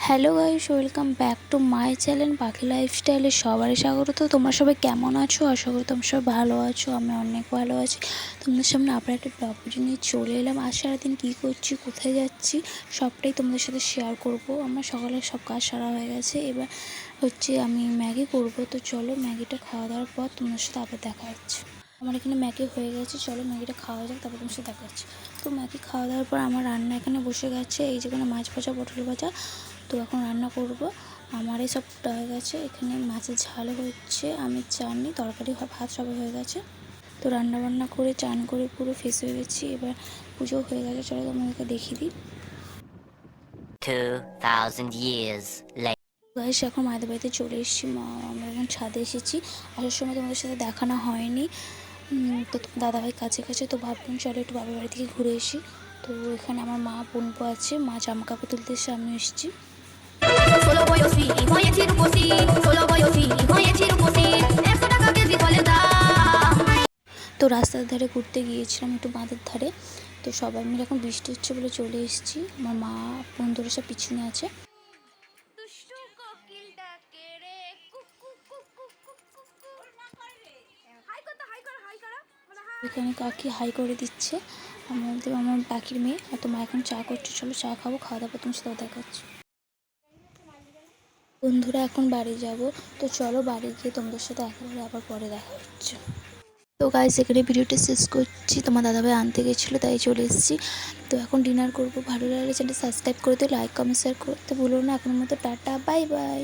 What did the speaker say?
Hello guys, welcome back to my channel পাখি লাইফস্টাইলে সবারই স্বাগত। তোমরা সবাই কেমন আছো? আশা করি তোমরা সবাই ভালো আছো। আমি অনেক ভালো আছি। তোমাদের সামনে আবার একটা ব্লগ ভিডিও নিয়ে চলে এলাম। আর সারাদিন কী করছি, কোথায় যাচ্ছি, সবটাই তোমাদের সাথে শেয়ার করব। আমার সকালে সব কাজ সারা হয়ে গেছে, এবার হচ্ছে আমি ম্যাগি করব। তো চলো ম্যাগিটা খাওয়া দাওয়ার পর তোমাদের সাথে আবার দেখা হচ্ছে। আমার এখানে ম্যাগি হয়ে গেছে, চলো ম্যাগিটা খাওয়া যাক, তারপর তোমার সাথে দেখা হচ্ছে। তো ম্যাগি খাওয়া দাওয়ার পর আমার রান্না এখানে বসে গেছে। এই যেখানে মাছ ভাজা, পটল ভাজা, তো এখন রান্না করব। আমার এই সব হয়ে গেছে। এখানে মাছের ঝাল হচ্ছে, আমি চাটনি, তরকারি, ভাত সবাই হয়ে গেছে। তো রান্না বান্না করে চান করে পুরো ফ্রেশ হয়ে গেছি। এবার পুজো হয়ে গেছে, চলো তোমাদেরকে দেখিয়ে দিই। 2000 years later. গাইস, এখন মায়েদের বাড়িতে চলে এসেছি। আমরা এখন ছাদে এসেছি। আসার সময় তোমাদের সাথে দেখানো হয়নি। তো দাদাভাই কাছে কাছে, তো ভাবলাম চলো একটু বাবার বাড়ি থেকে ঘুরে এসি। তো এখানে আমার মা বোনপো আছে, মা জামা কাপড় তুলতে এসে আমি এসেছি। Solo voy así, y voy a echar un cosí. Solo voy así, y voy a echar un cosí. Eso no cambia si cuál está. তো রাস্তার ধারে ঘুরতে গিয়েছিলাম, একটু বাঁধের ধারে। তো সবাই মিলে এখন বৃষ্টি হচ্ছে বলে চলে এসেছি। আমার মা বন্ধুরা সব পিছনে আছে। দুষ্টু কোকিল ডাকে রে কুকু কুকু কুকু কুকু হাই করতে হাই কর হাই করা বলে হাই। এখানে কাকি হাই করে দিচ্ছে। আমার কাকির মেয়ে। আর তো মা এখন চা করছে, চলো চা খাবো, খাওয়া দাওয়া তোমার সাথে দেখাচ্ছি। বন্ধুরা এখন বাড়ি যাব, তো চলো বাড়ি গিয়ে তোমাদের সাথে একেবারে আবার পরে দেখা হচ্ছে। তো গাইস, এখানে ভিডিওটা শেষ করছি। তোমার দাদাভাই আনতে গেছিলো, তাই চলে এসেছি। তো এখন ডিনার করবো। ভালো লাগলে চ্যানেলটা সাবস্ক্রাইব করে দিও, লাইক কমেন্ট শেয়ার করতে ভুলো না। এখনের মতো টাটা, বাই বাই।